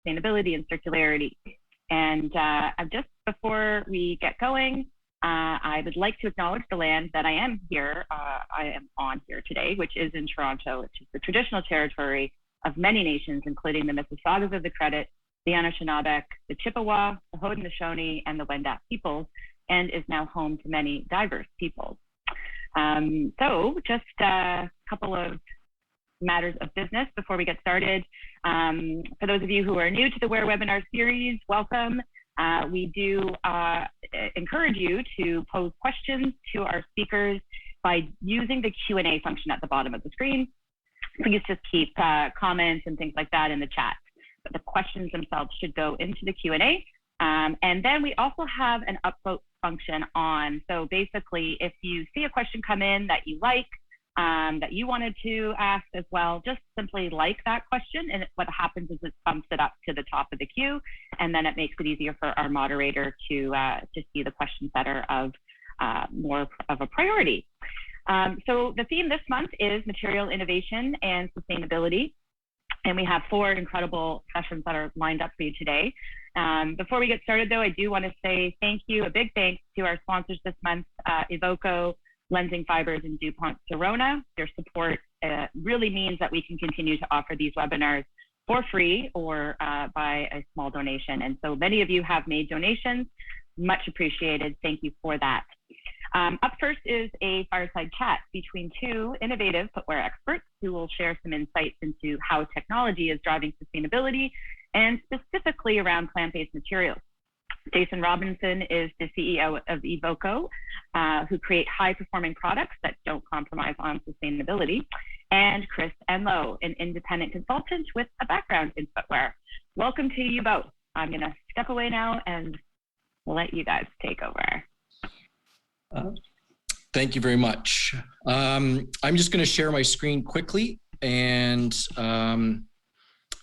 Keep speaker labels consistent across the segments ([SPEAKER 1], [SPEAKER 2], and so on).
[SPEAKER 1] sustainability and circularity. And just before we get going, I would like to acknowledge the land that I am on here today, which is in Toronto, which is the traditional territory of many nations, including the Mississaugas of the Credit, the Anishinaabe, the Chippewa, the Haudenosaunee, and the Wendat peoples, and is now home to many diverse peoples. So just a couple of matters of business before we get started. For those of you who are new to the Wear webinar series, welcome. We do encourage you to pose questions to our speakers by using the Q&A function at the bottom of the screen. Please just keep comments and things like that in the chat. But the questions themselves should go into the Q&A. And then we also have an upvote function on. So basically, if you see a question come in that you like, that you wanted to ask as well, just simply like that question. And what happens is it bumps it up to the top of the queue. And then it makes it easier for our moderator to see the questions that are of more of a priority. So the theme this month is material innovation and sustainability. And we have 4 incredible sessions that are lined up for you today. Before we get started, though, I do want to say thank you, a big thanks to our sponsors this month, Evoco, Lensing Fibers, and DuPont Sorona. Your support really means that we can continue to offer these webinars for free or by a small donation. And so many of you have made donations. Much appreciated. Thank you for that. Up first is a fireside chat between 2 innovative footwear experts who will share some insights into how technology is driving sustainability and specifically around plant-based materials. Jason Robinson is the CEO of Evoco, who create high-performing products that don't compromise on sustainability, and Chris Enlow, an independent consultant with a background in footwear. Welcome to you both. I'm going to step away now and let you guys take over.
[SPEAKER 2] Thank you very much. I'm just going to share my screen quickly and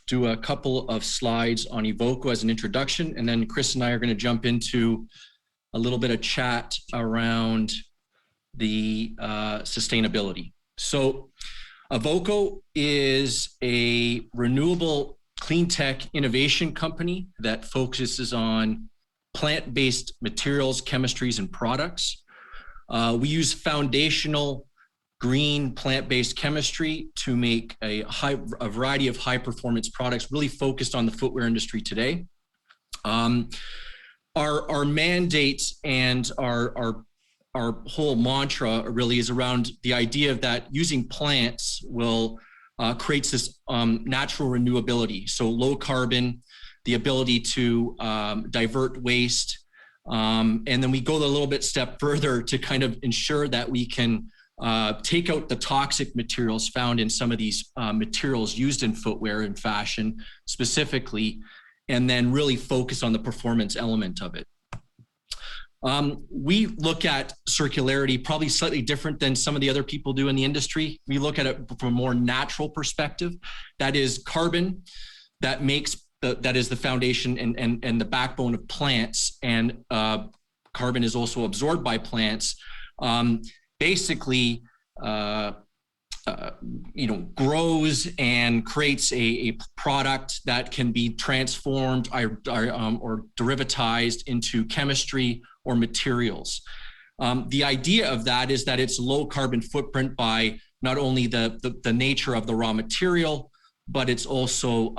[SPEAKER 2] do a couple of slides on Evoco as an introduction, and then Chris and I are going to jump into a little bit of chat around the sustainability. So Evoco is a renewable clean tech innovation company that focuses on plant-based materials, chemistries, and products. We use foundational green plant-based chemistry to make a variety of high-performance products really focused on the footwear industry today. Our mandate and our whole mantra really is around the idea that using plants will creates this natural renewability. So low carbon, the ability to divert waste, and then we go a little bit step further to kind of ensure that we can take out the toxic materials found in some of these materials used in footwear and fashion specifically, and then really focus on the performance element of it. We look at circularity probably slightly different than some of the other people do in the industry. We look at it from a more natural perspective. That is carbon that makes that is the foundation and the backbone of plants, and carbon is also absorbed by plants. Basically, grows and creates a product that can be transformed or derivatized into chemistry or materials. The idea of that is that it's low carbon footprint by not only the nature of the raw material, but it's also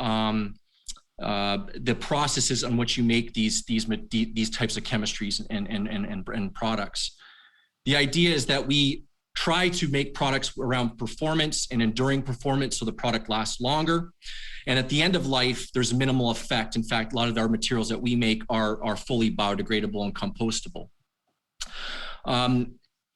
[SPEAKER 2] the processes on which you make these types of chemistries and products. The idea is that we try to make products around performance and enduring performance so the product lasts longer. And at the end of life, there's a minimal effect. In fact, a lot of our materials that we make are fully biodegradable and compostable.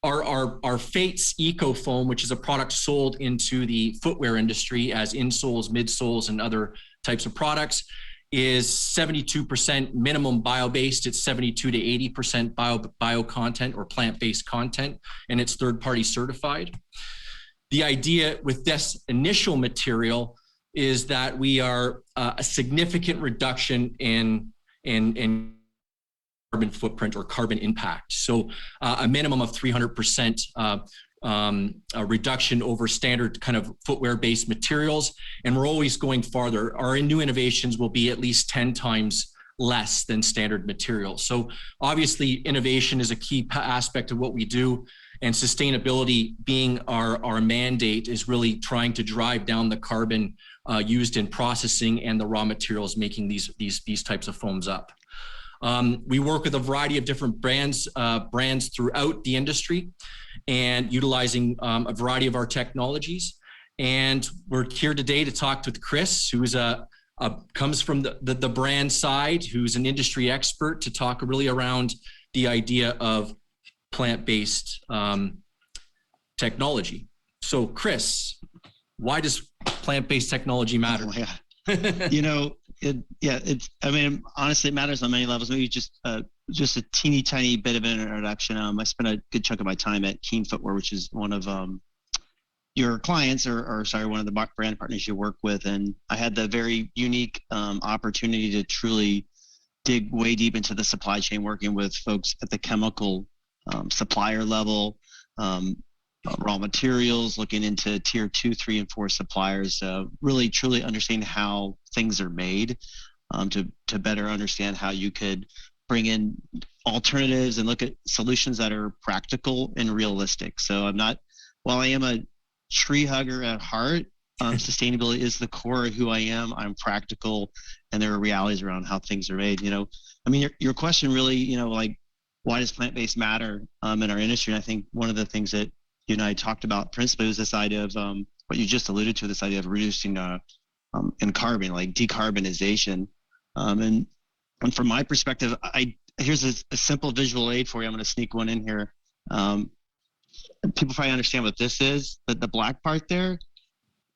[SPEAKER 2] Our Fates Eco Foam, which is a product sold into the footwear industry as insoles, midsoles, and other types of products, is 72% minimum bio-based. It's 72 to 80% bio content or plant-based content, and it's third-party certified. The idea with this initial material is that we are a significant reduction in carbon footprint or carbon impact. So a minimum of 300% a reduction over standard kind of footwear-based materials, and we're always going farther. Our new innovations will be at least 10 times less than standard materials. So obviously innovation is a key aspect of what we do, and sustainability being our mandate is really trying to drive down the carbon used in processing and the raw materials making these types of foams up. We work with a variety of different brands throughout the industry and utilizing a variety of our technologies. And we're here today to talk with Chris, who's comes from the brand side, who's an industry expert, to talk really around the idea of plant-based technology. So Chris, why does plant-based technology matter?
[SPEAKER 3] Oh, yeah. I mean, honestly, it matters on many levels. Maybe just a teeny tiny bit of an introduction. I spent a good chunk of my time at Keen Footwear, which is one of your clients, or one of the brand partners you work with. And I had the very unique opportunity to truly dig way deep into the supply chain, working with folks at the chemical supplier level, raw materials, looking into tier 2, 3, and 4 suppliers, really truly understand how things are made, to better understand how you could bring in alternatives and look at solutions that are practical and realistic. So while I am a tree hugger at heart, sustainability is the core of who I am. I'm practical, and there are realities around how things are made. I mean, your question really, like, why does plant-based matter in our industry? And I think one of the things that you and I talked about principally was this idea of what you just alluded to, this idea of reducing in carbon, like decarbonization. And from my perspective, here's a simple visual aid for you. I'm going to sneak one in here. People probably understand what this is, but the black part there,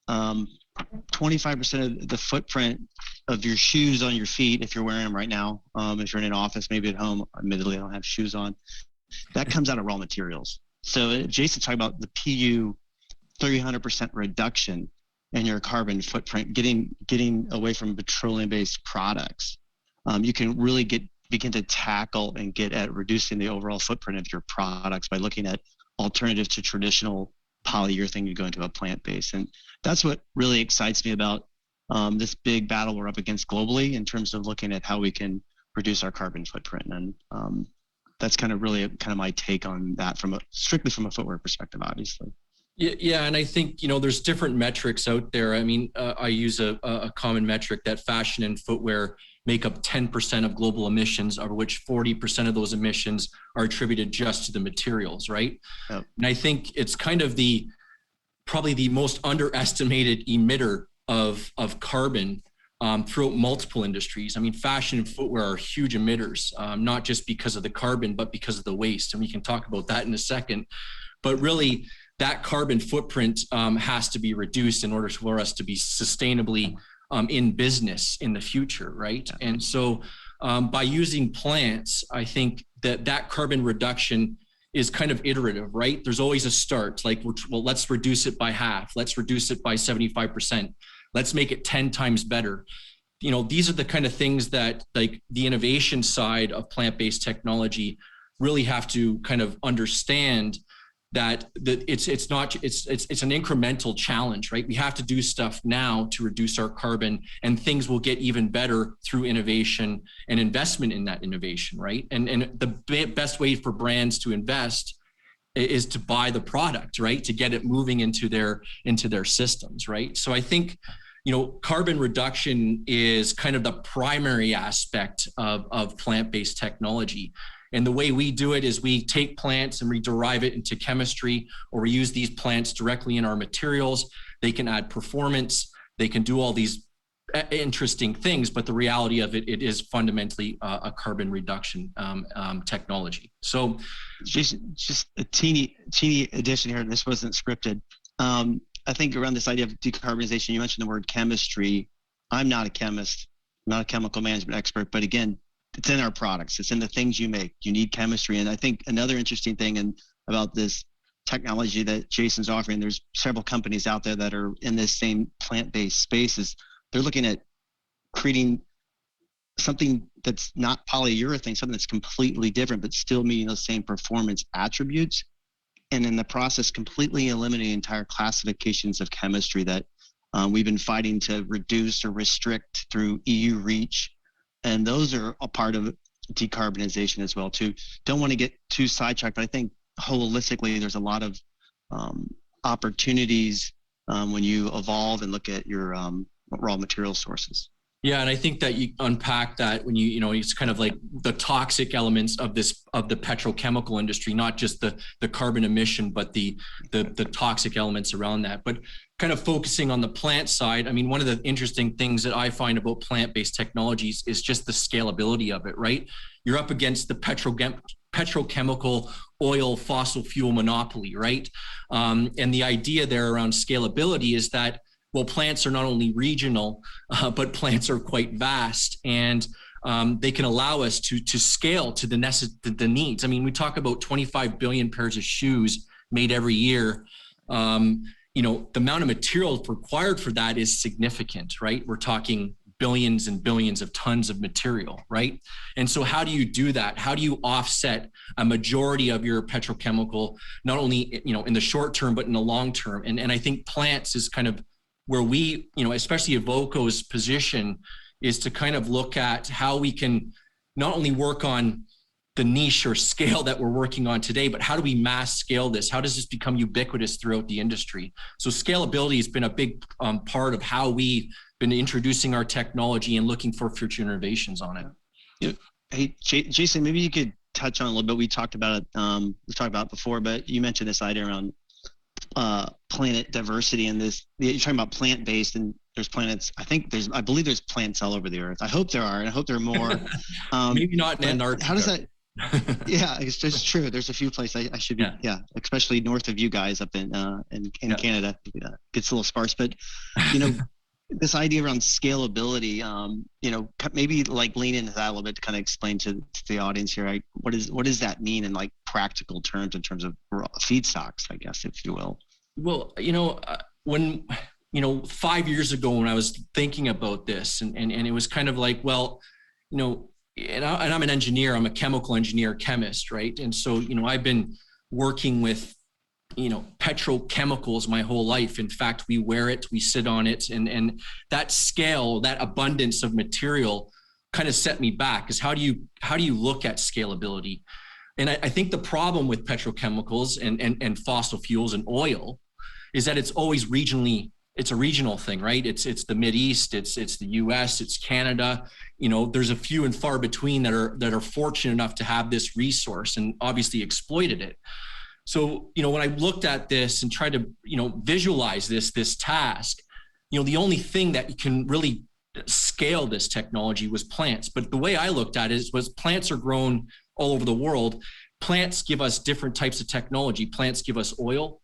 [SPEAKER 3] 25% of the footprint of your shoes on your feet, if you're wearing them right now, if you're in an office, maybe at home, admittedly, I don't have shoes on, that comes out of raw materials. So Jason's talking about the PU 300% reduction in your carbon footprint, getting away from petroleum-based products. You can really begin to tackle and get at reducing the overall footprint of your products by looking at alternatives to traditional polyurethane. You go into a plant-based, and that's what really excites me about this big battle we're up against globally in terms of looking at how we can reduce our carbon footprint. And that's kind of my take on that strictly from a footwear perspective, obviously.
[SPEAKER 2] Yeah, and I think there's different metrics out there. I mean, I use a common metric that fashion and footwear make up 10% of global emissions, of which 40% of those emissions are attributed just to the materials, right? Yep. And I think it's kind of probably the most underestimated emitter of carbon throughout multiple industries. I mean, fashion and footwear are huge emitters, not just because of the carbon, but because of the waste. And we can talk about that in a second. But really, that carbon footprint has to be reduced in order for us to be sustainably in business in the future, right? And so by using plants, I think that carbon reduction is kind of iterative, right? There's always a start, like, well, let's reduce it by half. Let's reduce it by 75%. Let's make it 10 times better. These are the kind of things that, like, the innovation side of plant-based technology really have to kind of understand that it's an incremental challenge, right? We have to do stuff now to reduce our carbon, and things will get even better through innovation and investment in that innovation, right? And the best way for brands to invest is to buy the product, right? To get it moving into their systems, right? So I think, carbon reduction is kind of the primary aspect of plant-based technology. And the way we do it is we take plants and we derive it into chemistry, or we use these plants directly in our materials. They can add performance. They can do all these interesting things, but the reality of it is fundamentally a carbon reduction technology. So
[SPEAKER 3] just a teeny addition here, and this wasn't scripted. I think around this idea of decarbonization, you mentioned the word chemistry. I'm not a chemist, not a chemical management expert, but again, it's in our products. It's in the things you make. You need chemistry. And I think another interesting thing about this technology that Jason's offering, there's several companies out there that are in this same plant-based space, is they're looking at creating something that's not polyurethane, something that's completely different, but still meeting those same performance attributes. and in the process completely eliminating entire classifications of chemistry that we've been fighting to reduce or restrict through EU REACH. And those are a part of decarbonization as well too. Don't want to get too sidetracked, but I think holistically there's a lot of opportunities when you evolve and look at your raw material sources.
[SPEAKER 2] Yeah, and I think that you unpack that when you know, it's kind of like the toxic elements of the petrochemical industry, not just the carbon emission, but the toxic elements around that. But kind of focusing on the plant side, I mean, one of the interesting things that I find about plant-based technologies is just the scalability of it, right? You're up against the petrochemical oil fossil fuel monopoly, right? And the idea there around scalability is that, well, plants are not only regional, but plants are quite vast, and they can allow us to scale to the needs. I mean, we talk about 25 billion pairs of shoes made every year. You know, the amount of material required for that is significant, right? We're talking billions and billions of tons of material, right? And so how do you do that? How do you offset a majority of your petrochemical, not only, you know, in the short term, but in the long term? And I think plants is kind of where we, you know, especially Evoco's position is to kind of look at how we can not only work on the niche or scale that we're working on today, but how do we mass scale this? How does this become ubiquitous throughout the industry? So scalability has been a big part of how we've been introducing our technology and looking for future innovations on it.
[SPEAKER 3] Yeah. Hey, Jason, maybe you could touch on a little bit. We talked about it. We talked about it before, but you mentioned this idea around planet diversity, and this. You're talking about plant-based, and there's planets. I believe there's plants all over the earth. I hope there are, and I hope there are more.
[SPEAKER 2] Maybe not in Antarctica.
[SPEAKER 3] How does that? Yeah, it's just true. There's a few places I should be. Yeah, especially north of you guys up in Canada. Gets a little sparse, but you know, this idea around scalability. You know, maybe like lean into that a little bit to kind of explain to the audience here. Like, what does that mean in like practical terms, in terms of raw feedstocks, I guess, if you will.
[SPEAKER 2] Well, you know, when 5 years ago when I was thinking about this, and it was kind of like, well, you know. And I'm an engineer, I'm a chemical engineer, chemist, right? And so, you know, I've been working with, you know, petrochemicals my whole life. In fact, we wear it, we sit on it, and that scale, that abundance of material kind of set me back, is how do you look at scalability? And I think the problem with petrochemicals and fossil fuels and oil is that it's always it's a regional thing, right? It's the Mideast, it's the US, it's Canada. You know, there's a few and far between that are fortunate enough to have this resource and obviously exploited it. So, you know, when I looked at this and tried to, you know, visualize this task, you know, the only thing that can really scale this technology was plants. But the way I looked at it was plants are grown all over the world. Plants give us different types of technology. Plants give us oil.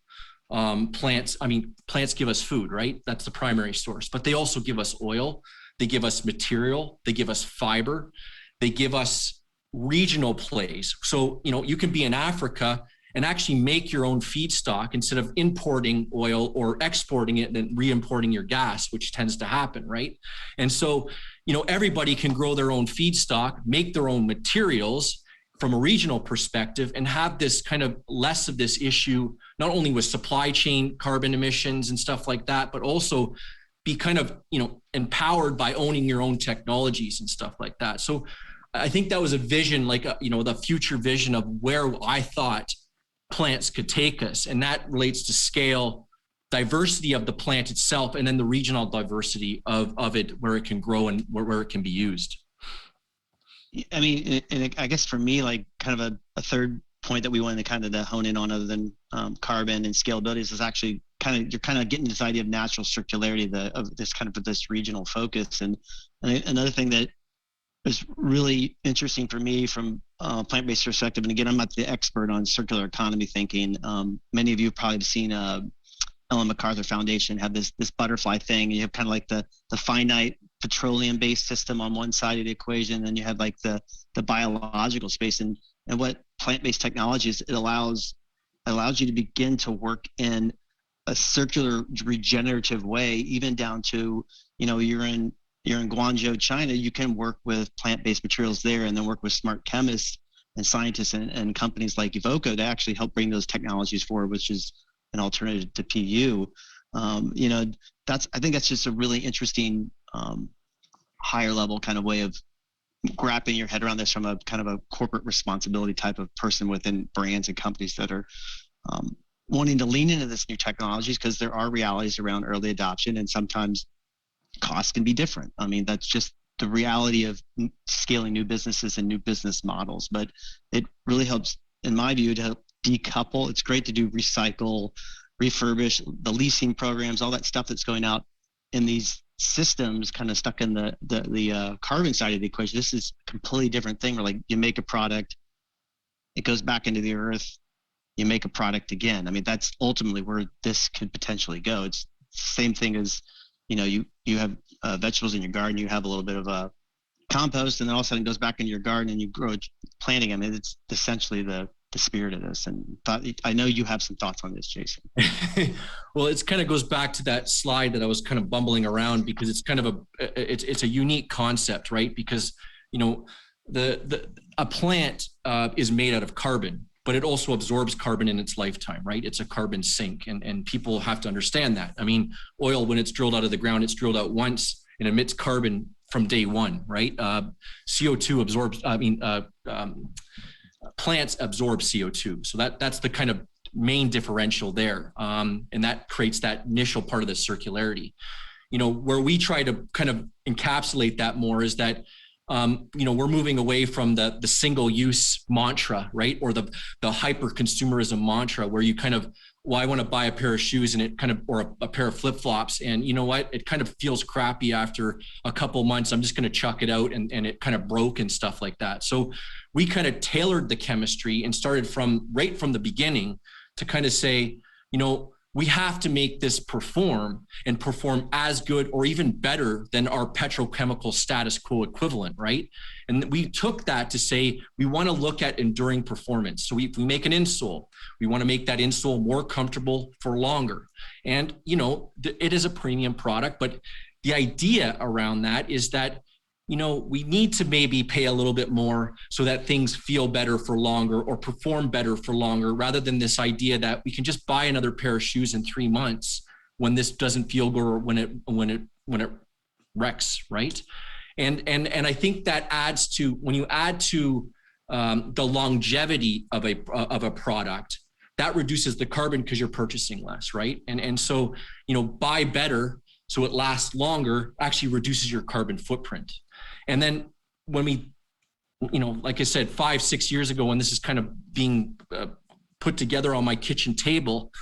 [SPEAKER 2] Plants give us food, right? That's the primary source, but they also give us oil. They give us material. They give us fiber. They give us regional plays. So, you know, you can be in Africa and actually make your own feedstock instead of importing oil or exporting it and then re-importing your gas, which tends to happen, right? And so, you know, everybody can grow their own feedstock, make their own materials from a regional perspective, and have this kind of less of this issue, not only with supply chain carbon emissions and stuff like that, but also be kind of, you know, empowered by owning your own technologies and stuff like that. So I think that was a vision, like, you know, the future vision of where I thought plants could take us. And that relates to scale, diversity of the plant itself, and then the regional diversity of it, where it can grow and where it can be used.
[SPEAKER 3] I mean, and I guess for me, like kind of a third point that we wanted to kind of hone in on, other than carbon and scalability, is actually you're kind of getting this idea of natural circularity, of this kind of this regional focus. And another thing that is really interesting for me from a plant-based perspective, and again, I'm not the expert on circular economy thinking. Many of you have probably seen Ellen MacArthur Foundation have this butterfly thing. You have kind of like the finite petroleum-based system on one side of the equation, and then you have like the biological space. And what plant-based technology is, it allows you to begin to work in a circular regenerative way, even down to, you know, you're in Guangzhou, China, you can work with plant-based materials there, and then work with smart chemists and scientists and companies like Evoco to actually help bring those technologies forward, which is an alternative to PU. You know, I think that's just a really interesting higher level kind of way of wrapping your head around this from a kind of a corporate responsibility type of person within brands and companies that are wanting to lean into this new technologies, because there are realities around early adoption, and sometimes costs can be different. I mean, that's just the reality of scaling new businesses and new business models. But it really helps, in my view, to help decouple. It's great to do recycle, refurbish, the leasing programs, all that stuff that's going out in these systems kind of stuck in the carbon side of the equation. This is a completely different thing where, like, you make a product, it goes back into the earth, you make a product again. I mean, that's ultimately where this could potentially go. It's the same thing as, you know, you have vegetables in your garden, you have a little bit of a compost, and then all of a sudden it goes back into your garden and you grow planting. I mean, it's essentially the spirit of this. And I know you have some thoughts on this, Jason.
[SPEAKER 2] Well, it kind of goes back to that slide that I was kind of bumbling around, because it's kind of it's a unique concept, right? Because, you know, a plant is made out of carbon, but it also absorbs carbon in its lifetime, right? It's a carbon sink, and people have to understand that. I mean, oil, when it's drilled out of the ground, it's drilled out once and emits carbon from day one, right? CO2 absorbs, plants absorb CO2. So that's the kind of main differential there. And that creates that initial part of the circularity. You know, where we try to kind of encapsulate that more is that, you know, we're moving away from the single use mantra, right? Or the hyper consumerism mantra, where you kind of, well, I want to buy a pair of shoes and it kind of, or a pair of flip flops, and you know what, it kind of feels crappy after a couple of months. I'm just going to chuck it out, and it kind of broke and stuff like that. So we kind of tailored the chemistry and started right from the beginning to kind of say, you know, we have to make this perform as good or even better than our petrochemical status quo equivalent, right? And we took that to say, we want to look at enduring performance. So if we make an insole, we want to make that insole more comfortable for longer. And, you know, it is a premium product, but the idea around that is that, you know, we need to maybe pay a little bit more so that things feel better for longer or perform better for longer, rather than this idea that we can just buy another pair of shoes in 3 months when this doesn't feel good, or when it wrecks, right? And I think that adds to, when you add to the longevity of a product, that reduces the carbon because you're purchasing less, right? And so, you know, buy better so it lasts longer actually reduces your carbon footprint. And then when we, you know, like I said, 5-6 years ago, when this is kind of being put together on my kitchen table,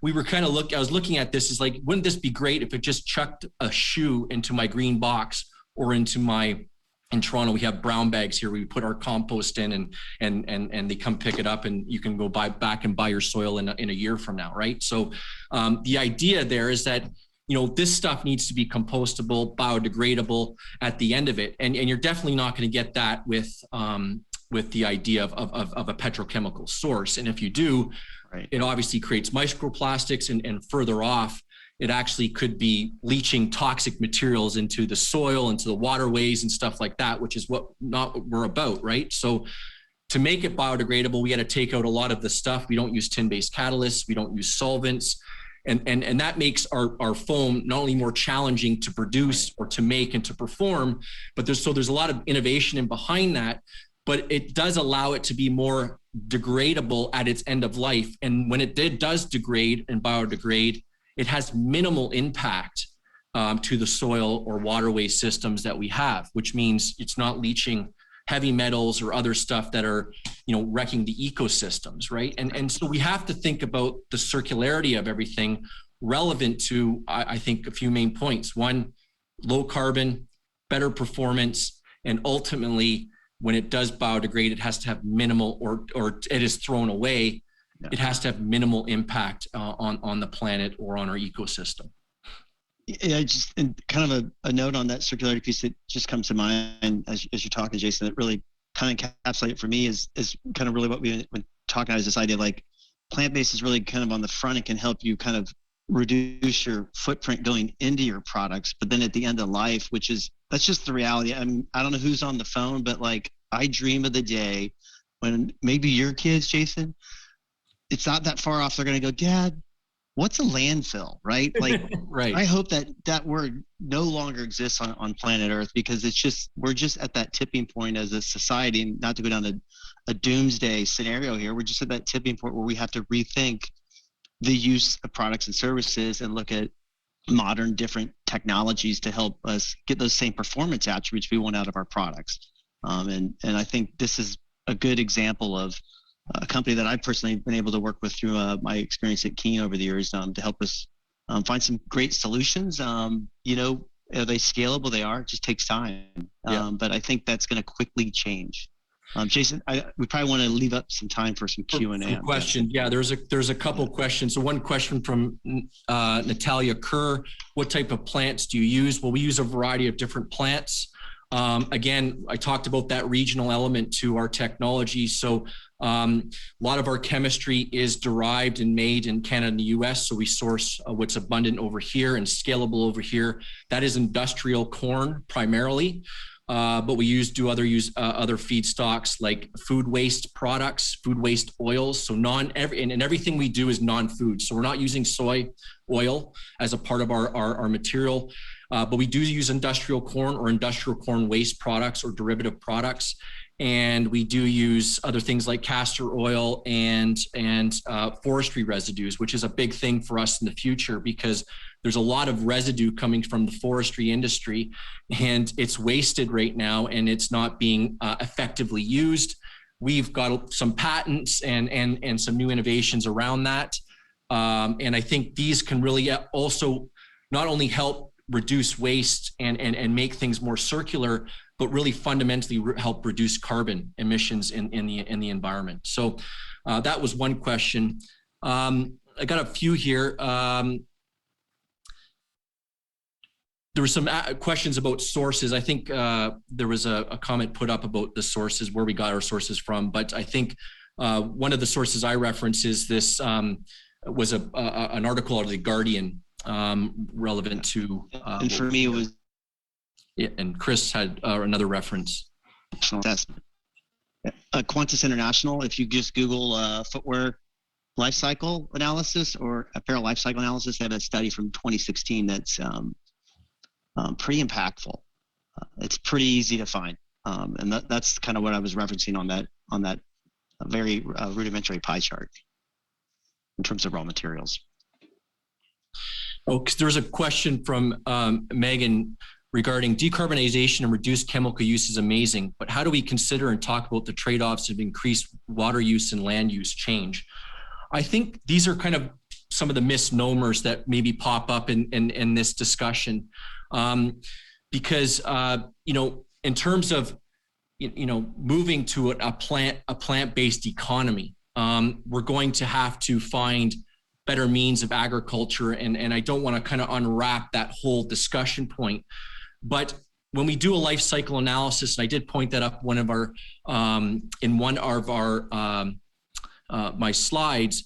[SPEAKER 2] we were kind of I was looking at this as like, wouldn't this be great if it just chucked a shoe into my green box, or in Toronto, we have brown bags here. We put our compost in, and they come pick it up, and you can go back and buy your soil in a year from now, right? So the idea there is that, you know, this stuff needs to be compostable, biodegradable at the end of it. And you're definitely not going to get that with the idea of a petrochemical source. And if you do, right, it obviously creates microplastics, and further off, it actually could be leaching toxic materials into the soil, into the waterways and stuff like that, which is not what we're about, right? So to make it biodegradable, we got to take out a lot of the stuff. We don't use tin-based catalysts. We don't use solvents. And that makes our foam not only more challenging to produce or to make and to perform, but there's a lot of innovation in behind that, but it does allow it to be more degradable at its end of life. And when it does degrade and biodegrade, it has minimal impact to the soil or waterway systems that we have, which means it's not leaching heavy metals or other stuff that are, you know, wrecking the ecosystems, right? And so we have to think about the circularity of everything relevant to, I think, a few main points. One, low carbon, better performance, and ultimately, when it does biodegrade, it has to have minimal, or it is thrown away, it has to have minimal impact on the planet or on our ecosystem.
[SPEAKER 3] Yeah, just and kind of a note on that circularity piece that just comes to mind as you're talking, Jason, that really kind of encapsulate it for me is kind of really what we've been talking about, is this idea like plant-based is really kind of on the front and can help you kind of reduce your footprint going into your products. But then at the end of life, that's just the reality. I mean, I don't know who's on the phone, but like, I dream of the day when maybe your kids, Jason, it's not that far off. They're going to go, Dad, what's a landfill, right? Like,
[SPEAKER 2] Right.
[SPEAKER 3] I hope that word no longer exists on planet Earth, because we're just at that tipping point as a society, and not to go down a doomsday scenario here. We're just at that tipping point where we have to rethink the use of products and services and look at modern different technologies to help us get those same performance attributes we want out of our products. And I think this is a good example of a company that I've personally been able to work with through my experience at Keen over the years, to help us find some great solutions. You know, are they scalable? They are. It just takes time. But I think that's going to quickly change. Jason, we probably want to leave up some time for some Q&A.
[SPEAKER 2] Questions. Yeah, there's a couple questions. So one question from Natalia Kerr: what type of plants do you use? Well, we use a variety of different plants. Again, I talked about that regional element to our technology. So a lot of our chemistry is derived and made in Canada and the US. So we source what's abundant over here and scalable over here. That is industrial corn primarily. But we use other feedstocks like food waste products, food waste oils. So and everything we do is non-food. So we're not using soy oil as a part of our material, but we do use industrial corn or industrial corn waste products or derivative products. And we do use other things like castor oil and forestry residues, which is a big thing for us in the future, because there's a lot of residue coming from the forestry industry, and it's wasted right now, and it's not being effectively used. We've got some patents and some new innovations around that. And I think these can really also not only help reduce waste and make things more circular, but really fundamentally help reduce carbon emissions in the environment. So that was one question. I got a few here. There were some questions about sources. I think there was a comment put up about the sources, where we got our sources from. But I think one of the sources I reference is this was an article out of The Guardian relevant to.
[SPEAKER 3] And for me, it was.
[SPEAKER 2] Yeah, and Chris had another reference.
[SPEAKER 3] Assessment. Qantas International, if you just Google footwear life cycle analysis or apparel life cycle analysis, they have a study from 2016 that's pretty impactful. It's pretty easy to find, and that's kind of what I was referencing on that very rudimentary pie chart in terms of raw materials.
[SPEAKER 2] Oh, because there's a question from Megan regarding decarbonization and reduced chemical use is amazing, but how do we consider and talk about the trade-offs of increased water use and land use change? I think these are kind of some of the misnomers that maybe pop up in this discussion. Because in terms of moving to a plant-based economy, we're going to have to find better means of agriculture, and I don't want to kind of unwrap that whole discussion point. But when we do a life cycle analysis, and I did point that up in one of our my slides.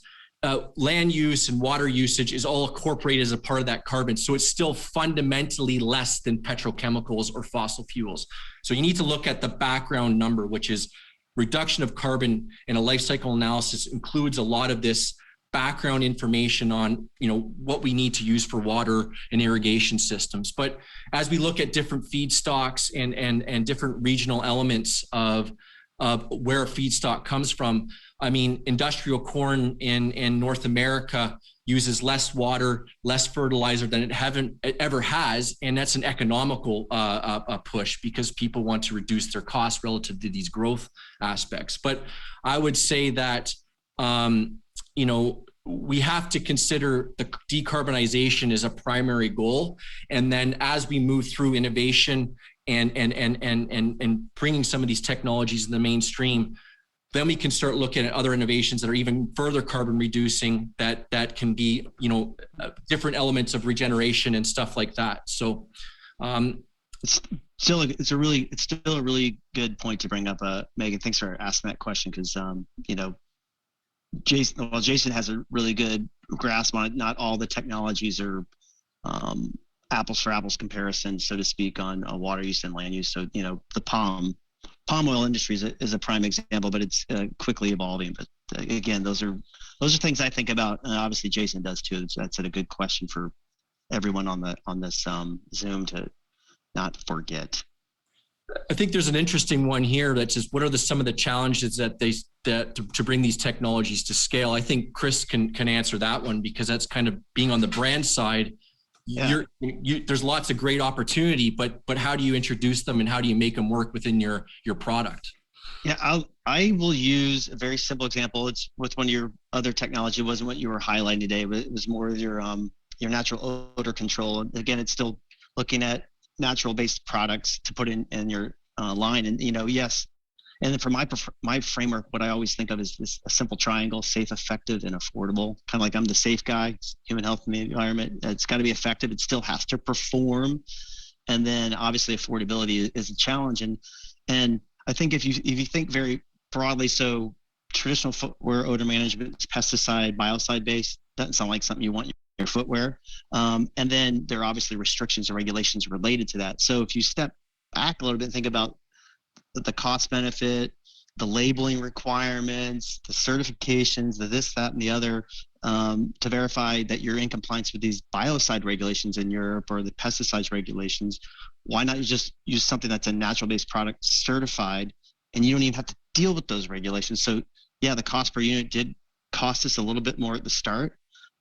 [SPEAKER 2] Land use and water usage is all incorporated as a part of that carbon. So it's still fundamentally less than petrochemicals or fossil fuels. So you need to look at the background number, which is reduction of carbon in a life cycle analysis includes a lot of this background information on what we need to use for water and irrigation systems. But as we look at different feedstocks and different regional elements of where a feedstock comes from, I mean, industrial corn in North America uses less water, less fertilizer than it ever has. And that's an economical push because people want to reduce their costs relative to these growth aspects. But I would say that, we have to consider the decarbonization as a primary goal. And then as we move through innovation and bringing some of these technologies in the mainstream, then we can start looking at other innovations that are even further carbon reducing that can be, different elements of regeneration and stuff like that. So
[SPEAKER 3] it's still a really good point to bring up, Megan. Thanks for asking that question, because Jason has a really good grasp on it. Not all the technologies are apples for apples comparison, so to speak, on water use and land use. So the palm palm oil industry is a prime example, but it's quickly evolving. But again, those are things I think about. Obviously, Jason does too. So that's a good question for everyone on this Zoom to not forget.
[SPEAKER 2] I think there's an interesting one here that says, what are some of the challenges that to bring these technologies to scale? I think Chris can answer that one, because that's kind of being on the brand side. Yeah. There's lots of great opportunity, but how do you introduce them and how do you make them work within your product?
[SPEAKER 3] Yeah, I will use a very simple example. It's with one of your other technology. It wasn't what you were highlighting today, but it was more your natural odor control. Again, it's still looking at natural based products to put in your line. And, yes. And then for my framework, what I always think of is this a simple triangle: safe, effective, and affordable. Kind of like I'm the safe guy, human health and the environment. It's got to be effective. It still has to perform. And then obviously affordability is a challenge. And I think if you think very broadly, so traditional footwear odor management is pesticide, biocide based. Doesn't sound like something you want your footwear. And then there are obviously restrictions and regulations related to that. So if you step back a little bit and think about the cost benefit, the labeling requirements, the certifications, the this, that, and the other, to verify that you're in compliance with these biocide regulations in Europe or the pesticides regulations, why not just use something that's a natural-based product certified, and you don't even have to deal with those regulations? So yeah, the cost per unit did cost us a little bit more at the start,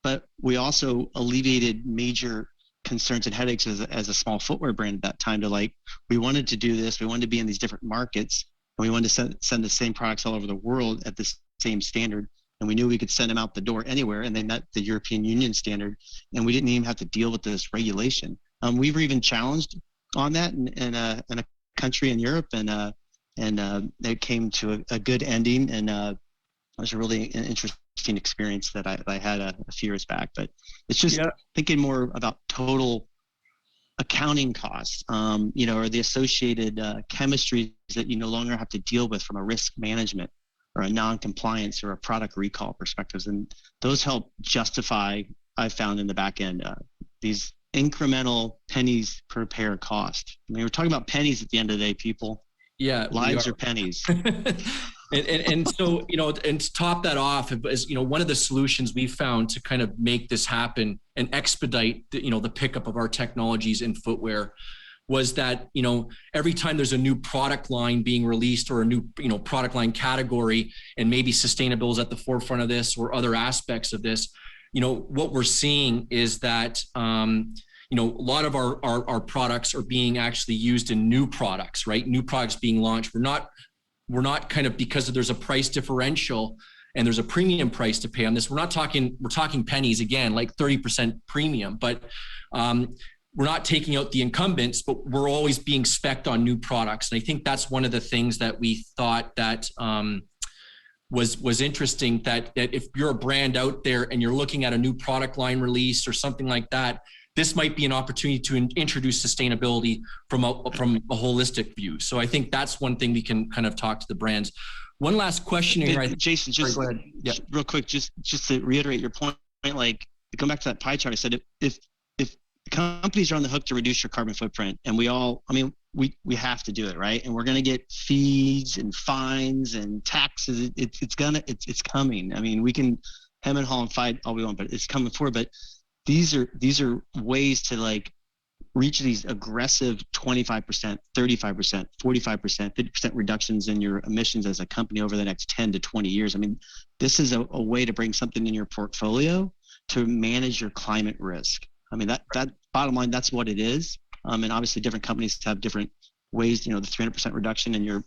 [SPEAKER 3] but we also alleviated major concerns and headaches as a small footwear brand at that time we wanted to do this. We wanted to be in these different markets, and we wanted to send the same products all over the world at the same standard. And we knew we could send them out the door anywhere, and they met the European Union standard, and we didn't even have to deal with this regulation. We were even challenged on that in a country in Europe, and it came to a good ending, and it was a really interesting experience that I had a few years back. But it's just thinking more about total accounting costs, or the associated chemistries that you no longer have to deal with from a risk management or a non-compliance or a product recall perspectives. And those help justify, I've found in the back end, these incremental pennies per pair cost. I mean, we're talking about pennies at the end of the day, people. Yeah, lives are pennies.
[SPEAKER 2] And so, and to top that off is, one of the solutions we found to kind of make this happen and expedite the pickup of our technologies in footwear was that, every time there's a new product line being released or a new, product line category, and maybe sustainability is at the forefront of this or other aspects of this, what we're seeing is that, a lot of our products are being actually used in new products, right? New products being launched. We're not kind of, because there's a price differential and there's a premium price to pay on this. We're talking pennies again, like 30% premium, but we're not taking out the incumbents, but we're always being spec'd on new products. And I think that's one of the things that we thought that was interesting, that if you're a brand out there and you're looking at a new product line release or something like that, this might be an opportunity to introduce sustainability from a holistic view. So I think that's one thing we can kind of talk to the brands. One last question here.
[SPEAKER 3] Jason, just real quick, just to reiterate your point, like going back to that pie chart, I said, if companies are on the hook to reduce your carbon footprint, and we have to do it, right? And we're going to get fees and fines and taxes. It's coming. I mean, we can hem and haw and fight all we want, but it's coming forward. But these are ways to reach these aggressive 25%, 35%, 45%, 50% reductions in your emissions as a company over the next 10 to 20 years. I mean, this is a way to bring something in your portfolio to manage your climate risk. I mean, that bottom line, that's what it is. And obviously different companies have different ways, the 300% reduction in your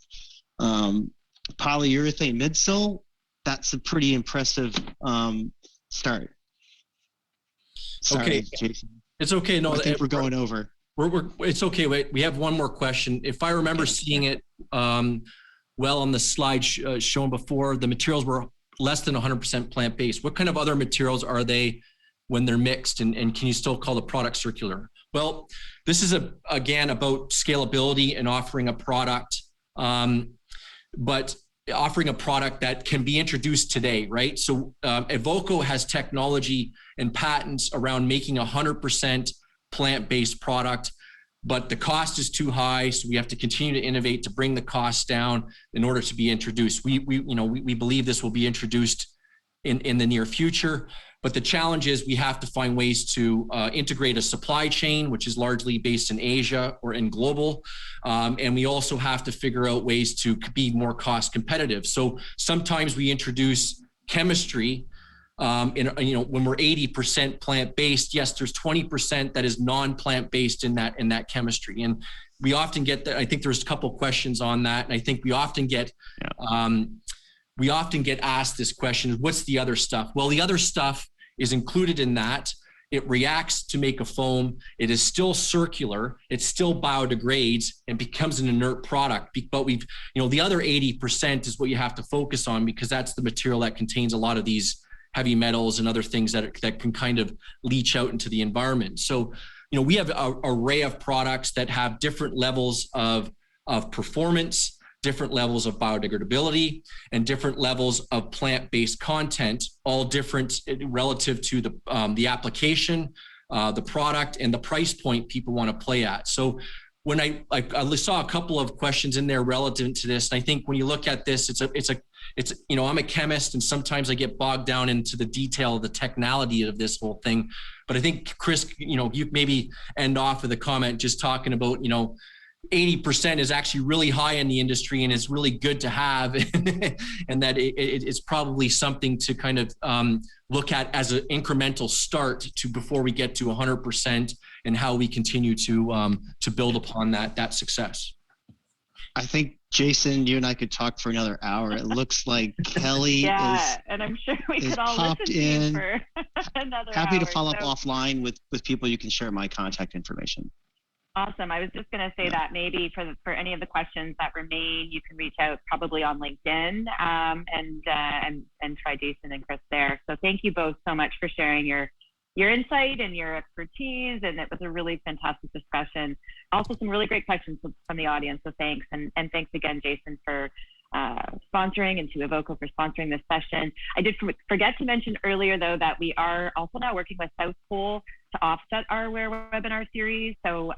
[SPEAKER 3] polyurethane midsole, that's a pretty impressive start. Sorry,
[SPEAKER 2] okay,
[SPEAKER 3] Jason.
[SPEAKER 2] It's okay. No,
[SPEAKER 3] I think we're going over.
[SPEAKER 2] It's okay. Wait, we have one more question. If I remember seeing it well on the slide shown before, the materials were less than 100% plant-based. What kind of other materials are they when they're mixed, and can you still call the product circular? Well, this is again about scalability and offering a product, but offering a product that can be introduced today, right? So Evoco has technology and patents around making 100% plant-based product but the cost is too high. So we have to continue to innovate to bring the costs down in order to be introduced. We believe this will be introduced in the near future, but the challenge is we have to find ways to integrate a supply chain, which is largely based in Asia or in global. And we also have to figure out ways to be more cost competitive. So sometimes we introduce chemistry when we're 80% plant-based. Yes, there's 20% that is non-plant-based in that chemistry. And we often get that. I think there's a couple of questions on that. And I think we often get asked this question, what's the other stuff? Well, the other stuff is included in that. It reacts to make a foam. It is still circular. It still biodegrades and becomes an inert product. But the other 80% is what you have to focus on, because that's the material that contains a lot of these heavy metals and other things that can kind of leach out into the environment. So, we have an array of products that have different levels of performance, different levels of biodegradability, and different levels of plant-based content, all different relative to the application, the product, and the price point people want to play at. So when I saw a couple of questions in there relative to this, and I think when you look at this, I'm a chemist, and sometimes I get bogged down into the detail of the technicality of this whole thing. But I think, Chris, you maybe end off with a comment just talking about, 80% is actually really high in the industry, and it's really good to have, and that it's probably something to kind of look at as an incremental start to before we get to 100%, and how we continue to build upon that success.
[SPEAKER 3] I think, Jason, you and I could talk for another hour. It looks like Kelly
[SPEAKER 1] and I'm sure we could all
[SPEAKER 3] popped
[SPEAKER 1] listen
[SPEAKER 3] in.
[SPEAKER 1] to you for another
[SPEAKER 3] Happy
[SPEAKER 1] hour.
[SPEAKER 3] to follow up offline with people. You can share my contact information.
[SPEAKER 1] Awesome. I was just going to say that maybe for any of the questions that remain, you can reach out probably on LinkedIn and try Jason and Chris there. So thank you both so much for sharing your insight and your expertise, and it was a really fantastic discussion. Also, some really great questions from the audience, so thanks. And thanks again, Jason, for sponsoring, and to Evoco for sponsoring this session. I did forget to mention earlier, though, that we are also now working with South Pole to offset our webinar series. So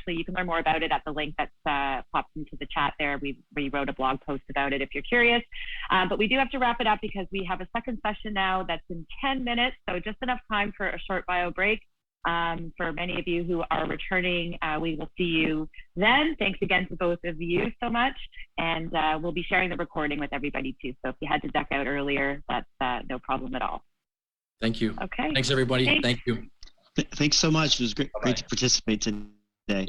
[SPEAKER 1] you can learn more about it at the link that's popped into the chat there. We wrote a blog post about it if you're curious. But we do have to wrap it up, because we have a second session now that's in 10 minutes. So just enough time for a short bio break. For many of you who are returning, we will see you then. Thanks again to both of you so much. And we'll be sharing the recording with everybody too. So if you had to duck out earlier, that's no problem at all.
[SPEAKER 2] Thank you.
[SPEAKER 1] Okay.
[SPEAKER 2] Thanks, everybody. Thank you.
[SPEAKER 3] Thanks so much. It was great to participate today.
[SPEAKER 2] Yeah.